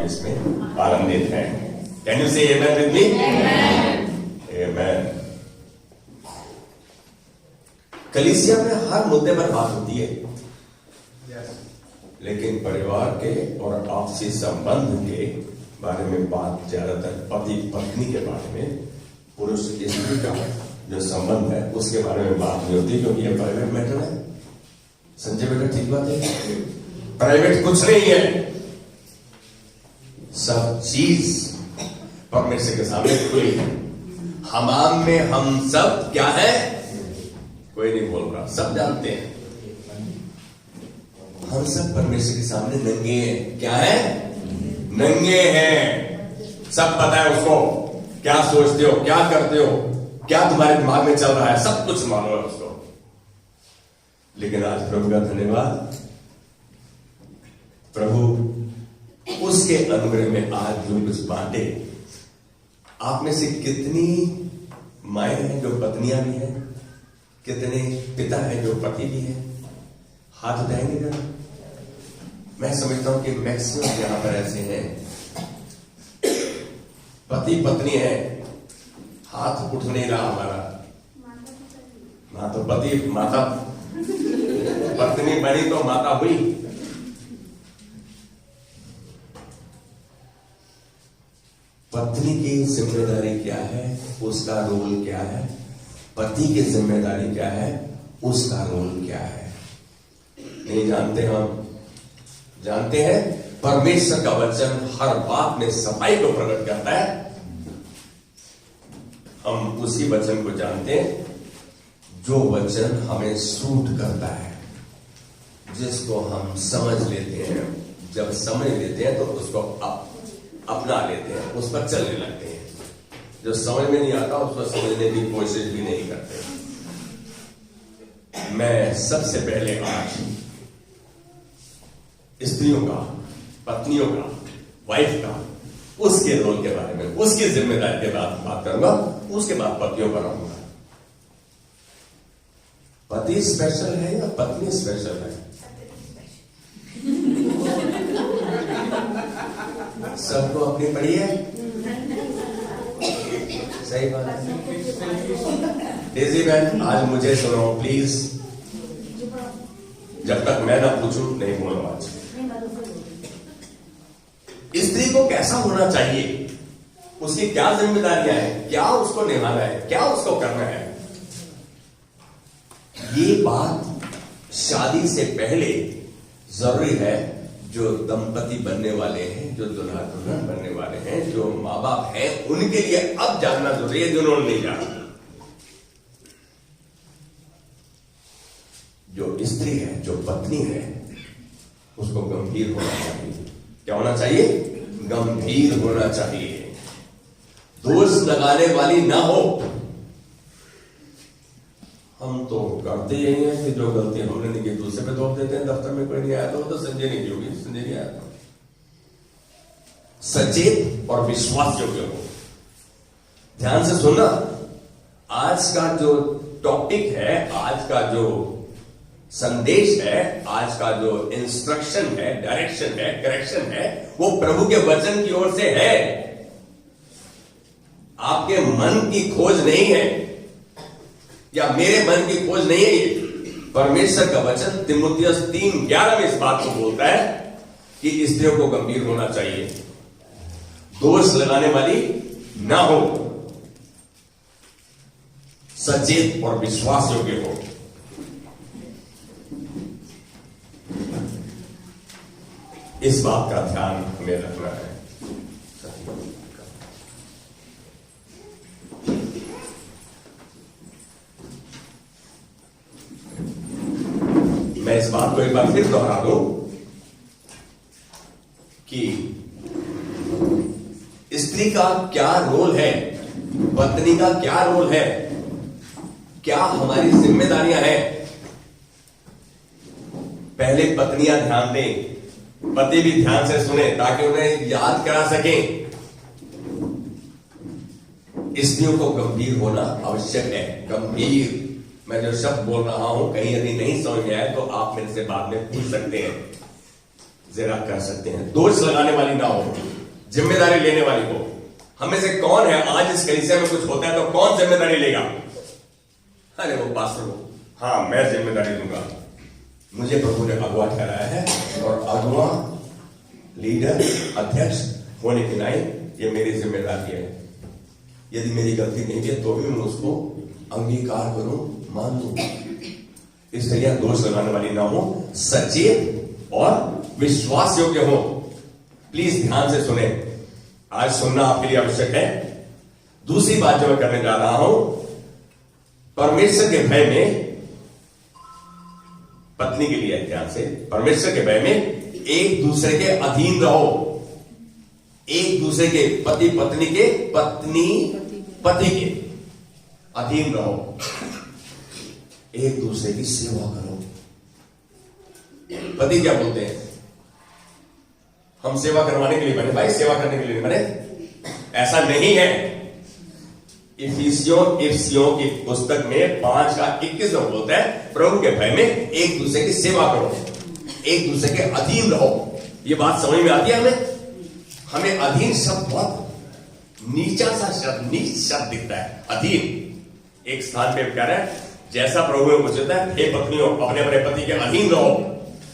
हम इसमें आनंदित हैं। कैन यू से आमेन विद मी? आमेन। कलीसिया में हर मुद्दे पर बात होती है, लेकिन परिवार के और आपसी संबंध के बारे में बात ज्यादातर पति पत्नी के बारे में, पुरुष स्त्री का जो संबंध है उसके बारे में बात नहीं होती, क्योंकि ये प्राइवेट मैटर है। संजय बेटा ठीक बात है, प्राइवेट कुछ नहीं है, सब चीज परमेश्वर के सामने खुली है। हमाम में हम सब क्या है, कोई नहीं बोल रहा, सब जानते हैं। हम सब परमेश्वर के सामने नंगे हैं। क्या है? नंगे हैं। सब पता है उसको, क्या सोचते हो, क्या करते हो, क्या तुम्हारे दिमाग में चल रहा है, सब कुछ मालूम है उसको। लेकिन आज प्रभु का धन्यवाद, प्रभु उसके अनुग्रह में आज जो कुछ बांटे। आप में से कितनी माएं हैं जो पत्नियां भी हैं, कितने पिता हैं जो पति भी हैं? हाथ उठाएंगे जरा। मैं समझता हूं कि मैक्सिमम यहां पर ऐसे हैं, पति पत्नी है। हाथ उठ नहीं रहा हमारा, ना तो पति माता, पत्नी बनी तो माता हुई। पत्नी की जिम्मेदारी क्या है, उसका रोल क्या है? पति की जिम्मेदारी क्या है, उसका रोल क्या है? नहीं जानते हम। जानते हैं परमेश्वर का वचन हर बात में सफाई को प्रकट करता है। हम उसी वचन को जानते हैं जो वचन हमें सूट करता है, जिसको हम समझ लेते हैं। जब समझ लेते हैं तो उसको अपना लेते हैं, उस पर चलने लगते हैं। जो समझ में नहीं आता उसको समझने की कोशिश भी नहीं करते। मैं सबसे पहले आज स्त्रियों का, पत्नियों का, वाइफ का, उसके रोल के बारे में, उसकी जिम्मेदारी के बाद बात करूंगा। उसके बाद पतियों पर आऊंगा। पति स्पेशल है या पत्नी स्पेशल है? सबको अपनी पड़ी है, सही बात है। डेजी बहन आज मुझे सुनो प्लीज, जब तक मैं ना पूछूं नहीं बोलो। आज स्त्री को कैसा होना चाहिए, उसकी क्या जिम्मेदारियां हैं, क्या उसको निभाना है, क्या उसको करना है, ये बात शादी से पहले जरूरी है। जो दंपति बनने वाले हैं, जो दुल्हा दुल्हन बनने वाले हैं, जो माँ बाप हैं, उनके लिए अब जानना जरूरी है, जिन्होंने नहीं जाना। जो स्त्री है, जो पत्नी है, उसको गंभीर होना चाहिए। क्या होना चाहिए? गंभीर होना चाहिए। दोष लगाने वाली ना हो। हम तो करते यही हैं कि जो गलती हमने नहीं की दूसरे पे दोष देते हैं। दफ्तर में कोई नहीं आया तो संजय नहीं की होगी, संजय नहीं आया था। सचेत और विश्वास योग्य हो। ध्यान से सुनना, आज का जो टॉपिक है, आज का जो संदेश है, आज का जो इंस्ट्रक्शन है, डायरेक्शन है, करेक्शन है, वो प्रभु के वचन की ओर से है। आपके मन की खोज नहीं है, या मेरे मन की खोज नहीं है। ये परमेश्वर का वचन तीमुथियुस 3:11 में इस बात को बोलता है कि स्त्रियों को गंभीर होना चाहिए, दोष लगाने वाली ना हो, सचेत और विश्वास योग्य हो। इस बात का ध्यान हमें रखना है। मैं इस बात को एक बार फिर दोहरा दूं कि स्त्री का क्या रोल है, पत्नी का क्या रोल है, क्या हमारी जिम्मेदारियां हैं। पहले पत्नियां ध्यान दें, पति भी ध्यान से सुने, ताकि उन्हें याद करा सकें। स्त्रियों को गंभीर होना आवश्यक है। गंभीर, मैं जो शब्द बोल रहा हूं, कहीं यदि नहीं समझ में आए तो आप मेरे से बाद में पूछ सकते हैं, जरा कर सकते हैं। दोष लगाने वाली ना हो, जिम्मेदारी लेने वाली को। हमें से कौन है आज इस कलीसिया में कुछ होता है तो कौन जिम्मेदारी लेगा? अरे वो पास्टर को, हाँ मैं जिम्मेदारी दूंगा। मुझे प्रभु ने अगुआ ठहराया है और अगुआ, लीडर, अध्यक्ष होने के नाते ये मेरी जिम्मेदारी है। यदि मेरी गलती नहीं है तो भी मैं उसको अंगीकार करूं, मान लूं, इसलिए दोष लगाने वाली ना हो, सचेत और विश्वास योग्य हो। प्लीज ध्यान से सुने, आज सुनना आपके लिए आवश्यक है। दूसरी बात जो मैं करने जा रहा हूं, परमेश्वर के भय में, पत्नी के लिए ध्यान से, परमेश्वर के भय में एक दूसरे के अधीन रहो। एक दूसरे के, पति पत्नी के, पत्नी पति के अधीन रहो। एक दूसरे की सेवा करो। पति क्या बोलते हैं? हम सेवा करवाने के लिए बने भाई, सेवा करने के लिए बने। ऐसा नहीं है। इफिसियों की पुस्तक में 5:21 में बोलता है प्रभु के भय में एक दूसरे की सेवा करो, एक दूसरे के अधीन रहो। ये बात समझ में आती है हमें अधीन शब्द बहुत नीचा सा शब्द, नीच शब्द दिखता है। अधीन एक स्थान पे कह रहा है जैसा प्रभु में उचित है, हे पत्नियों अपने अपने पति के अधीन रहो।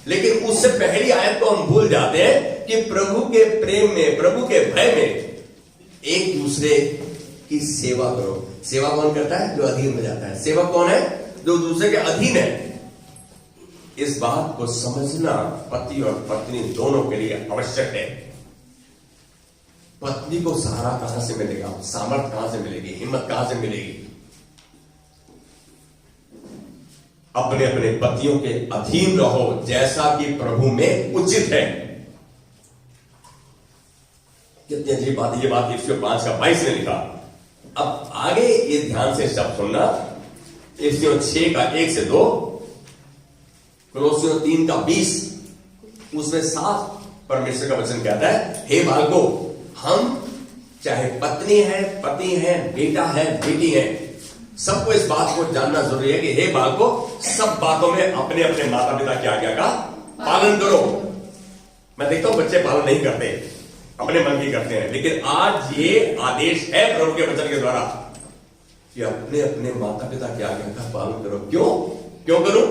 लेकिन उससे पहली आयत को हम भूल जाते हैं कि प्रभु के प्रेम में, प्रभु के भय में एक दूसरे की सेवा करो। सेवा कौन करता है? जो अधीन हो जाता है। सेवा कौन है? जो दूसरे के अधीन है। इस बात को समझना पति और पत्नी दोनों के लिए आवश्यक है। पत्नी को सहारा कहां से मिलेगा? सामर्थ कहां से मिलेगी? हिम्मत कहां से मिलेगी? अपने अपने पतियों के अधीन रहो जैसा कि प्रभु में उचित है। कितनी अजीब बात, ये बात इफिसियों 5:22 ने लिखा। अब आगे ये ध्यान से शब्द सुनना, इफिसियों 6:1-2, कोलोसियों 3:20, उसमें साफ परमेश्वर का वचन कहता है, हे बालकों, हम चाहे पत्नी है, पति है, बेटा है, बेटी है, सबको इस बात को जानना जरूरी है कि हे बालकों, सब बातों में अपने अपने माता पिता की आज्ञा का पालन करो। मैं देखता हूं बच्चे पालन नहीं करते, अपने मन की करते हैं, लेकिन आज ये आदेश है प्रभु के वचन के द्वारा कि अपने अपने माता पिता की आज्ञा का पालन करो। क्यों करूं?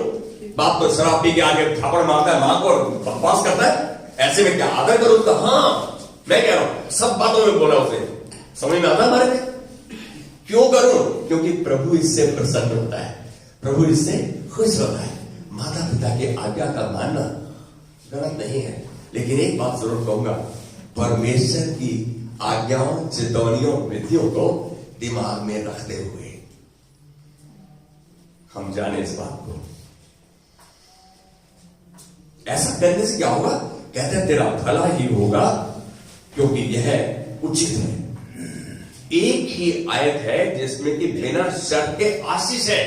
बाप तो शराब पी के आगे थापड़ मारता है मां को और बकवास करता है, ऐसे में क्या आदर करो उसका? हाँ मैं कह रहा हूं सब बातों में बोला उसे, समझ में आता है हमारे में। क्यों करूं? क्योंकि प्रभु इससे प्रसन्न होता है, प्रभु इससे खुश होता है। माता पिता के आज्ञा का मानना गलत नहीं है, लेकिन एक बात जरूर कहूंगा, परमेश्वर की आज्ञाओं, चेतावनियों, विधियों को दिमाग में रखते हुए हम जाने इस बात को। ऐसा करने से क्या होगा? कहते हैं तेरा भला ही होगा क्योंकि यह उचित है। एक ही आयत है जिसमें कि बिना शर्त के आशीष है।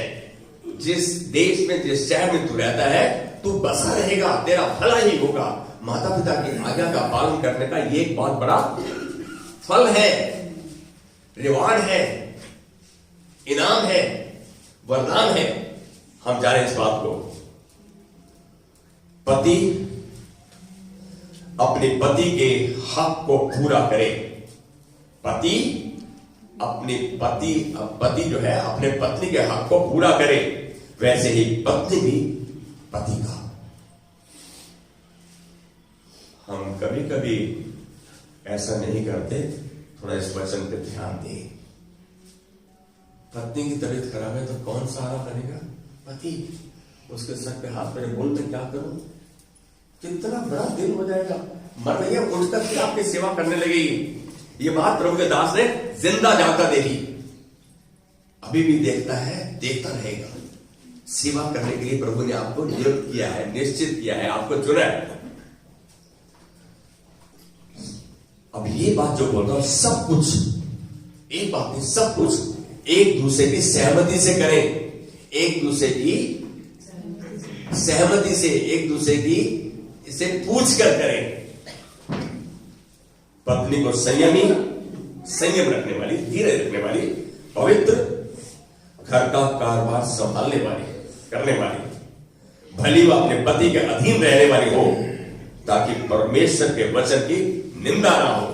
जिस देश में, जिस शहर में तू रहता है, तू बसा रहेगा, तेरा भला ही होगा। माता पिता की आज्ञा का पालन करने का ये एक बहुत बड़ा फल है, रिवार्ड है, इनाम है, वरदान है। हम जाने इस बात को। पति अपने पति के हक को पूरा करे। पति जो है अपने पत्नी के हक को पूरा करे, वैसे ही पत्नी भी पति का। हम कभी कभी ऐसा नहीं करते, थोड़ा इस वचन पे ध्यान दें। पत्नी की तबीयत खराब है तो कौन सहारा करेगा? पति। उसके सर पे हाथ मेरे बोल में क्या करूं? कितना बड़ा दिल हो जाएगा, मर रही है, उठकर फिर आपकी सेवा करने लगेगी। ये बात प्रभु के दास ने जिंदा जागता देखी, अभी भी देखता है, देखता रहेगा। सेवा करने के लिए प्रभु ने आपको नियुक्त किया है, निश्चित किया है, आपको चुना है। अब ये बात जो बोल रहा हूं, सब कुछ, एक बात नहीं, सब कुछ एक दूसरे की सहमति से करें, एक दूसरे की सहमति से, एक दूसरे की इसे पूछ कर करें। पत्नी को संयमी, संयम रखने वाली, धीरज रखने वाली, पवित्र, घर का कारोबार संभालने वाली, करने वाली, भली व अपने पति के अधीन रहने वाली हो, ताकि परमेश्वर के वचन की निंदा ना हो।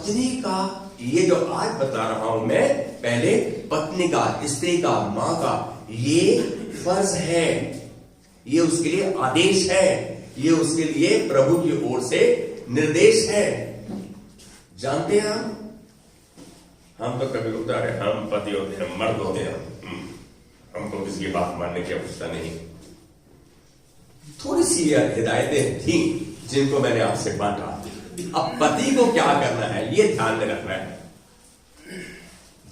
पत्नी का, ये जो आज बता रहा हूं मैं, पहले पत्नी का, स्त्री का, मां का ये फर्ज है, ये उसके लिए आदेश है, ये उसके लिए प्रभु की ओर से निर्देश है। जानते हैं हम तो कभी उतार है, हम पति होते हैं, मर्द होते हैं, हमको किसी की बात मानने की आवश्यकता नहीं। थोड़ी सी हिदायतें थी जिनको मैंने आपसे बांटा। अब पति को क्या करना है ये ध्यान में रखना है।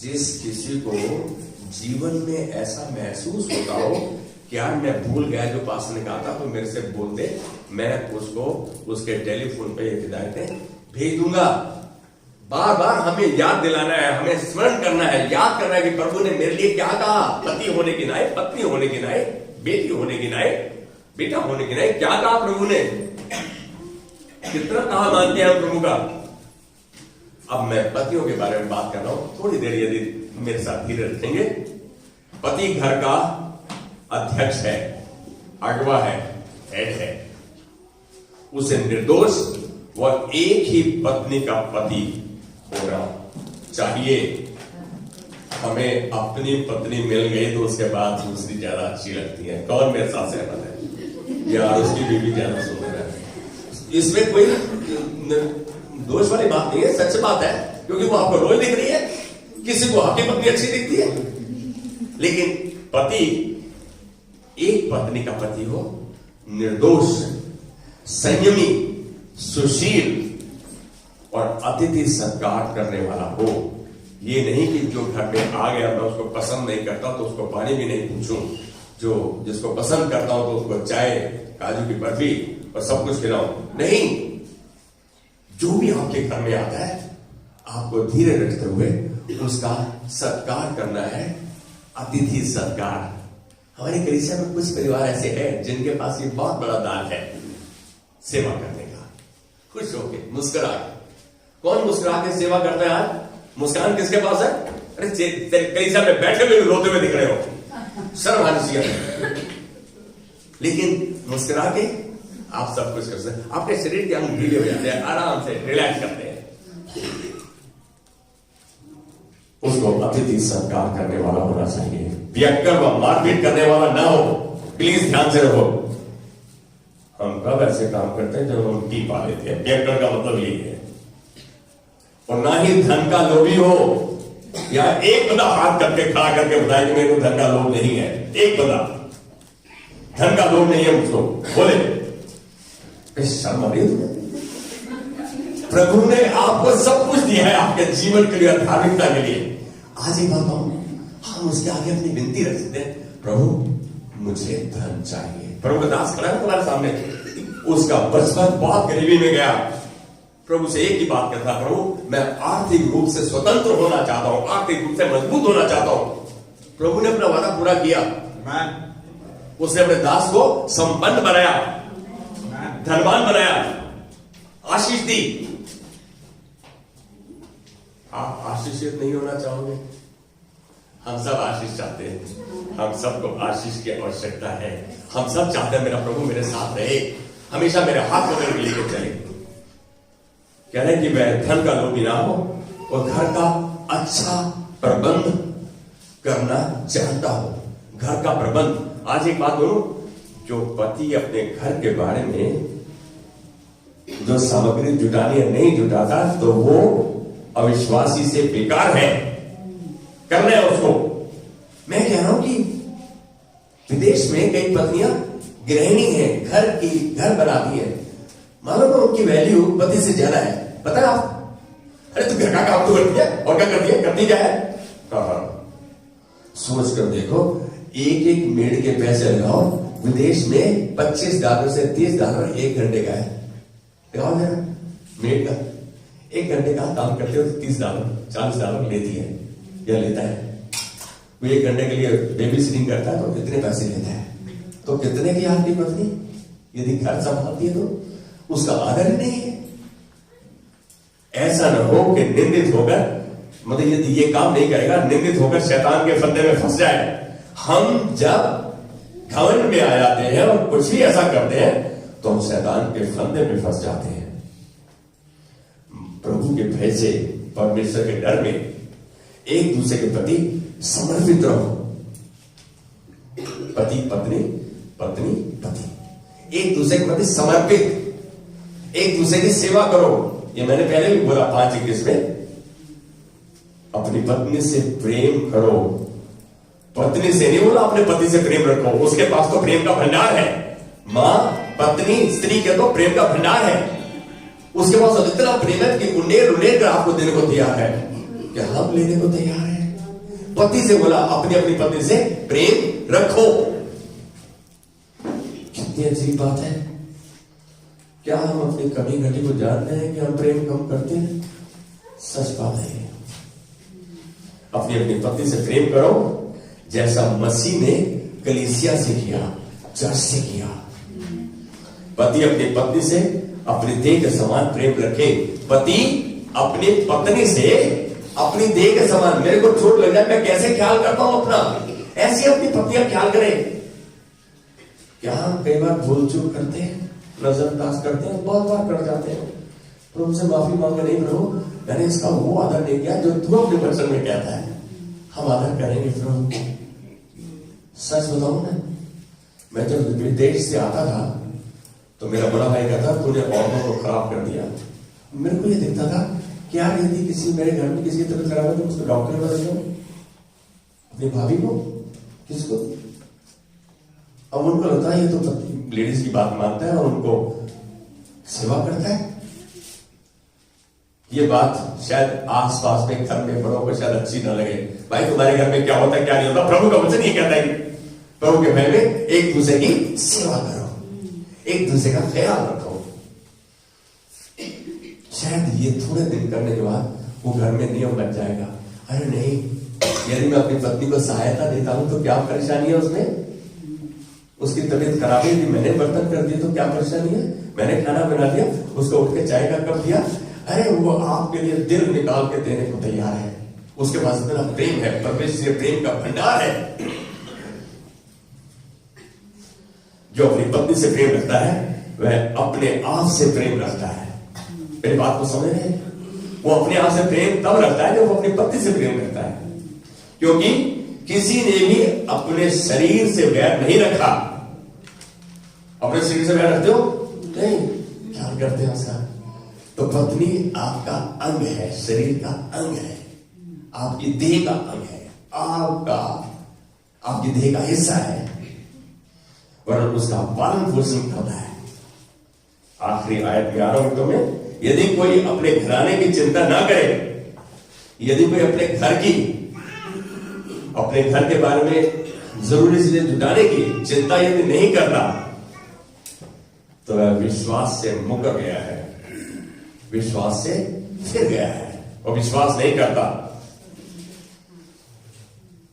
जिस किसी को जीवन में ऐसा महसूस होता हो कि यार मैं भूल गया जो पास ने कहा था, तो मेरे से बोल दे, मैं उसको उसके टेलीफोन पे ये हिदायतें भेज दूंगा। बार बार हमें याद दिलाना है, हमें स्मरण करना है, याद करना है कि प्रभु ने मेरे लिए क्या कहा। पति होने की नाई, पत्नी होने की नाई, बेटी होने की नाई, बेटा होने की नाई, क्या कहा प्रभु ने, कितना कहा मानते हैं हम प्रभु का। अब मैं पतियों के बारे में बात कर रहा हूं, थोड़ी देर यदि मेरे साथ धीरे रखेंगे। पति घर का अध्यक्ष है, अगवा है, हेड है, उसे निर्दोष व एक ही पत्नी का पति होना चाहिए। हमें अपनी पत्नी मिल गई तो उसके बाद दूसरी ज्यादा अच्छी लगती है। कौन मेरे साथ सहमत है? यार उसकी बीवी ज्यादा सुंदर है। इसमें कोई दोष वाली बात नहीं है, सच बात है, क्योंकि वो आपको रोज दिख रही है। किसी को आपकी पत्नी अच्छी दिखती है, लेकिन पति एक पत्नी का पति हो, निर्दोष, संयमी, सुशील और अतिथि सत्कार करने वाला हो। ये नहीं कि जो घर में आ गया मैं उसको पसंद नहीं करता तो उसको पानी भी नहीं पूछूं, जो जिसको पसंद करता हूं तो उसको चाय, काजू की बर्फी और सब कुछ खिलाऊं। नहीं, जो भी आपके घर में आता है आपको धीरे रखते हुए उसका सत्कार करना है, अतिथि सत्कार। हमारे कलीसिया में कुछ परिवार ऐसे हैं जिनके पास ये बहुत बड़ा दान है, सेवा करने का, खुश होके, मुस्कुरा के। कौन मुस्कुरा के सेवा करता है आज? मुस्कान किसके पास है? अरे कलीसिया में बैठे हुए रोते हुए दिख रहे हो, शर्म आनी चाहिए। लेकिन मुस्कुरा के आप सब कुछ कर सकते हैं। आपके शरीर के अंग ढीले हो जाते हैं, आराम से रिलैक्स करते हैं। उसको अतिथि सत्कार करने वाला होना चाहिए, पियक्कर व मारपीट करने वाला ना हो। प्लीज ध्यान से रखो। हम कब ऐसे काम करते हैं जब हम पी पा लेते हैं। पियक्कर का मतलब यही है। और ना ही धन का लोभी हो, या एक बंदा हाथ करके खड़ा करके बताए कि मेरे को धन का लोभ नहीं है। एक बंदा धन का लोभ नहीं है मुझको बोले, शर्म आ रही है तुम्हें? प्रभु ने आपको सब कुछ दिया है आपके जीवन के लिए, धार्मिकता के लिए। आज एक बात कहूं, हम उसके आगे अपनी विनती रख सकते हैं, प्रभु मुझे धन चाहिए। प्रभु का दास खड़ा है तुम्हारे सामने, उसका बचपन बहुत गरीबी में गया। प्रभु से एक ही बात करता, प्रभु मैं आर्थिक रूप से स्वतंत्र होना चाहता हूं, आर्थिक रूप से मजबूत होना चाहता हूं। प्रभु ने अपना वादा पूरा किया, उसने अपने दास को संपन्न बनाया, धनवान बनाया, आशीष दी। आप आशीषित नहीं होना चाहोगे? हम सब आशीष चाहते हैं, हम सबको आशीष की आवश्यकता है। हम सब चाहते हैं मेरा प्रभु मेरे साथ रहे, हमेशा मेरे हाथ पकड़ के लेके चले। कह रहे कि मैं धन का लोभी ना हो और घर का अच्छा प्रबंध करना जानता हो। घर का प्रबंध। आज एक बात बोलूं, जो पति अपने घर के बारे में जो सामग्री जुटानी है नहीं जुटाता तो वो अविश्वासी से बेकार है। करना है उसको। मैं कह रहा हूं कि विदेश में कई पत्नियां गृहिणी हैं, घर बनाती हैं, मालूम है उनकी वैल्यू पति से ज्यादा है। पता है आप? अरे तू घर का काम तो करती है, और क्या करती है? करती क्या है? कहा सोच कर देखो, एक एक मेड के पैसे लगाओ। विदेश में $25 से $30 एक घंटे का है। लगाओ जरा, मेड का 1 घंटे का काम करते हो तो $30 $40 लेती है या लेता है। वो 1 घंटे के लिए बेबी सिटिंग करता है तो कितने पैसे लेता है? तो कितने की आपकी पत्नी यदि घर संभालती है तो उसका आदर ही नहीं है। ऐसा न हो कि निंदित होकर, मतलब यदि ये काम नहीं करेगा, निंदित होकर शैतान के फंदे में फंस जाए। हम जब घमंड में आ जाते हैं और कुछ भी ऐसा करते हैं तो हम शैतान के फंदे में फंस जाते हैं। प्रभु प्रभु के भय से, परमेश्वर के डर में एक दूसरे के प्रति समर्पित रहो। पति पत्नी, पत्नी पति, एक दूसरे के प्रति समर्पित, एक दूसरे की सेवा करो। ये मैंने पहले भी बोला 5:21 में, अपनी पत्नी से प्रेम करो। पत्नी से नहीं बोला अपने पति से प्रेम रखो, उसके पास तो प्रेम का भंडार है। मां, पत्नी, स्त्री के तो प्रेम का भंडार है। उसके पास इतना प्रेम है कि उंडेर उंडेर कर आपको देने को तैयार है कि हम लेने को तैयार है। पति से बोला अपनी अपनी पत्नी से प्रेम रखो। कितनी अजीब बात है। क्या हम अपनी कमी घटी को जानते हैं कि हम प्रेम कम करते हैं? सच बात है। अपनी अपनी पत्नी से प्रेम करो जैसा मसीह ने कलीसिया से किया, चर्च से किया। पति अपनी पत्नी से अपनी देह के समान प्रेम रखे। पति अपनी पत्नी से अपनी देह के समान, मेरे को चोट लग जाए मैं कैसे ख्याल करता हूं अपना, ऐसे अपनी पत्नियां ख्याल करें। क्या हम कई बार भूल चूक करते हैं, नजरअंदाज करते हैं? बहुत बार कर जाते हैं। तो उनसे माफी मांगे, नहीं प्रभु मैंने इसका वो आदर नहीं किया जो तू अपने वचन में कहता है। हम आदर करेंगे प्रभु। सच बताऊं ना, मैं जब विदेश से आता था तो मेरा बड़ा भाई कहता तूने औरतों को खराब कर दिया। मेरे को ये दिखता था कि यार यदि किसी मेरे घर में किसी की तबीयत खराब है तो उसको डॉक्टर बता दो, अपनी भाभी को, किसको। अब उनको लगता है ये तो लेडीज की बात मानता है और उनको सेवा करता है। ये बात शायद आसपास में घर में बड़ों को शायद अच्छी ना लगे। भाई तुम्हारे घर में क्या होता है क्या नहीं होता, प्रभु का वचन ये कहता है प्रभु के भय में एक दूसरे की सेवा करो, एक दूसरे का ख्याल रखो। शायद ये थोड़े दिन करने के बाद वो घर में नियम बन जाएगा। अरे नहीं, यदि मैं अपनी पत्नी को सहायता देता हूं तो क्या परेशानी है उसमें? उसकी तबीयत खराब है, मैंने बर्तन कर दिया तो क्या परेशानी है? मैंने खाना बना दिया, उसको उठ के चाय का कप दिया, अरे वो आपके लिए दिल निकाल के देने को तैयार है। उसके पास इतना प्रेम है, परमेश्वर से प्रेम का भंडार है। जो अपनी पत्नी से प्रेम रखता है वह अपने आप से प्रेम रखता है। मेरी बात को समझ रहे हैं? वो अपने आप से प्रेम तब रखता है जब वो अपनी पत्नी से प्रेम रखता है, क्योंकि किसी ने भी अपने शरीर से वैर नहीं रखा। अपने शरीर से वैर रखते हो? नहीं, ख्याल करते हैं उसका। तो पत्नी आपका अंग है, शरीर का अंग है, आपकी देह का अंग है, आपकी देह का हिस्सा है, वरन उसका पालन पोषण करता है। आखिरी आयत 11 में, यदि कोई अपने घराने की चिंता ना करे, यदि कोई अपने घर के बारे में जरूरी चीजें जुटाने की चिंता यदि नहीं करता तो वह विश्वास से मुकर गया है, विश्वास से फिर गया है और विश्वास नहीं करता,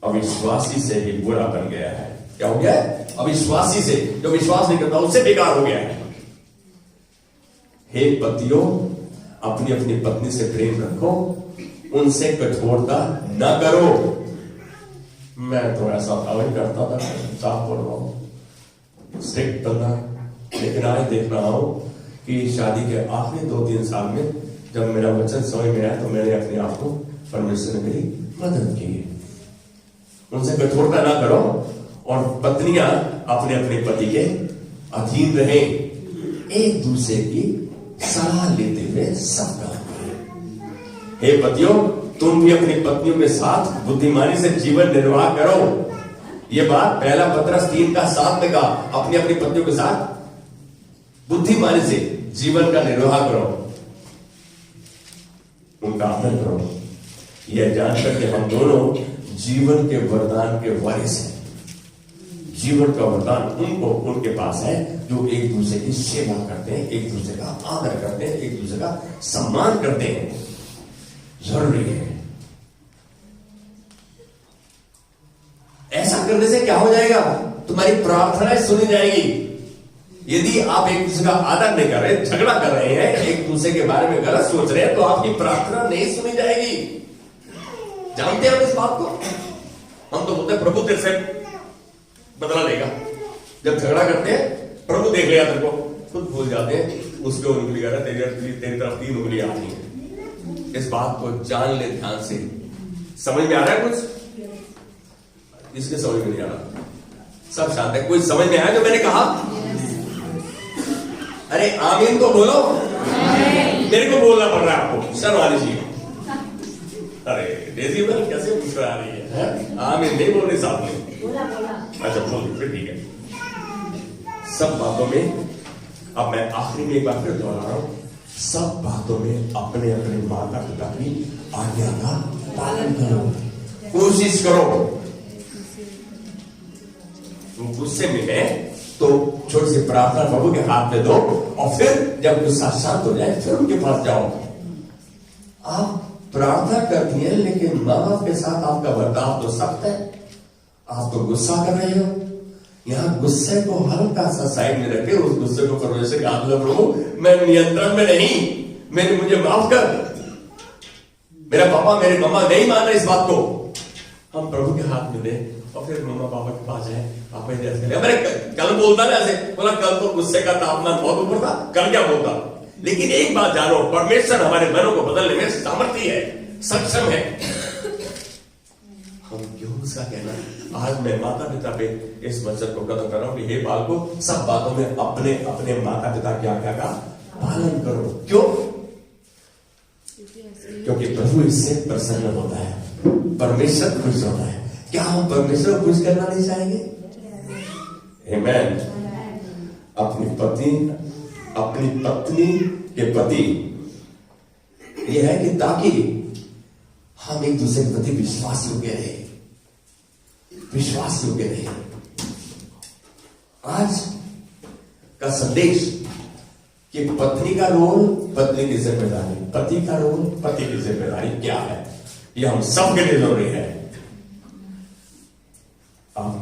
अविश्वासी से ही बुरा बन गया है। क्या हो गया है? अविश्वासी से, जो विश्वास नहीं करता उससे बेकार हो गया है। हे पतियों, अपनी अपनी पत्नी से प्रेम रखो, उनसे कठोरता न करो। मैं तो ऐसा अवैध करता था, साफ बोल रहा हूं, स्ट्रिक्ट बनना। लेकिन आज देख रहा हूं कि शादी के आखिरी 2-3 साल में जब मेरा वचन समझ में आया तो मैंने अपने आप को, परमेश्वर ने मेरी मदद की। उनसे कठोरता ना करो और पत्नियां अपने अपने पति के अधीन रहे, एक दूसरे की सलाह लेते हुए सब काम करें। हे पतियों, तुम भी अपनी पत्नियों के साथ बुद्धिमानी से जीवन निर्वाह करो। यह बात 1 पत्रस 3:7 में कहा, अपनी अपनी पत्नियों के साथ बुद्धिमानी से जीवन का निर्वाह करो, उनका आदर करो, यह जानकर कि हम दोनों जीवन के वरदान के वारिस हैं। जीवन का वरदान उनके पास है जो एक दूसरे की सेवा करते हैं, एक दूसरे का आदर करते हैं, एक दूसरे का सम्मान करते हैं। जरूरी है। ऐसा करने से क्या हो जाएगा? तुम्हारी प्रार्थनाएं सुनी जाएगी। यदि आप एक दूसरे का आदर नहीं कर रहे, झगड़ा कर रहे हैं, एक दूसरे के बारे में गलत सोच रहे हैं, तो आपकी प्रार्थना नहीं सुनी जाएगी। जानते हैं हम इस बात को? हम तो बोलते हैं प्रभु तेरे से बदला लेगा। जब झगड़ा करते हैं, प्रभु देख लिया तेरे को, खुद भूल जाते हैं उसके उंगली कर तेरी तरफ 3 उंगली आती है। इस बात को जान ले ध्यान से। समझ में आ रहा है कुछ? इसके समझ में नहीं आ रहा, सब शांत है। कोई समझ में आया जो मैंने कहा? अरे आमीन तो बोलो। मेरे को बोलना पड़ रहा है आपको, शर्म आनी चाहिए। अरे डेजी बल कैसे मुस्कुरा रही है? आमीन नहीं बोल रही साथ में। अच्छा बोल, फिर ठीक है। सब बातों में, अब मैं आखिरी में एक बार फिर दोहरा रहा हूं, सब बातों में अपने अपने माता पिता की आज्ञा का पालन करो, कोशिश करो। तुम गुस्से में है तो छोटी सी प्रार्थना प्रभु के हाथ में दो, और फिर जब गुस्सा शांत हो जाए फिर उनके पास जाओ। आप प्रार्थना करती हैं लेकिन माँ बाप के साथ आपका बर्ताव तो सख्त है। आप तो गुस्सा कर रहे हो। यहां गुस्से को हल्का सा साइड में रखे, उस गुस्से को परमेश्वर के हाथ में, प्रभु मैं नियंत्रण में नहीं, मुझे माफ कर। मेरा पापा मेरे मम्मा नहीं मान रहे इस बात को, हम प्रभु के हाथ में दें और फिर मम्मा पापा के पास जाए। पापा ऐसे करें। मैंने कल बोलता ना ऐसे बोला, कल तो गुस्से का तापमान बहुत ऊपर था, कल क्या बोलता। लेकिन एक बात जानो, परमेश्वर हमारे मनों को बदलने में सामर्थ्य है, सक्षम है। हम क्यों उसका कहना? आज मैं माता पिता पे इस वचन को कदम कर रहा हूं कि हे बालको, सब बातों में अपने अपने माता पिता की आज्ञा का पालन करो। क्यों? क्योंकि प्रभु इससे प्रसन्न होता है, परमेश्वर खुश होता है। क्या हम परमेश्वर को खुश करना नहीं चाहेंगे? आमीन। अपनी पत्नी के प्रति यह है कि ताकि हम एक दूसरे के प्रति विश्वास योग्य रहे। आज का संदेश कि पत्नी का रोल, पत्नी की जिम्मेदारी, पति का रोल, पति की जिम्मेदारी क्या है, यह हम सबके लिए जरूरी है। आप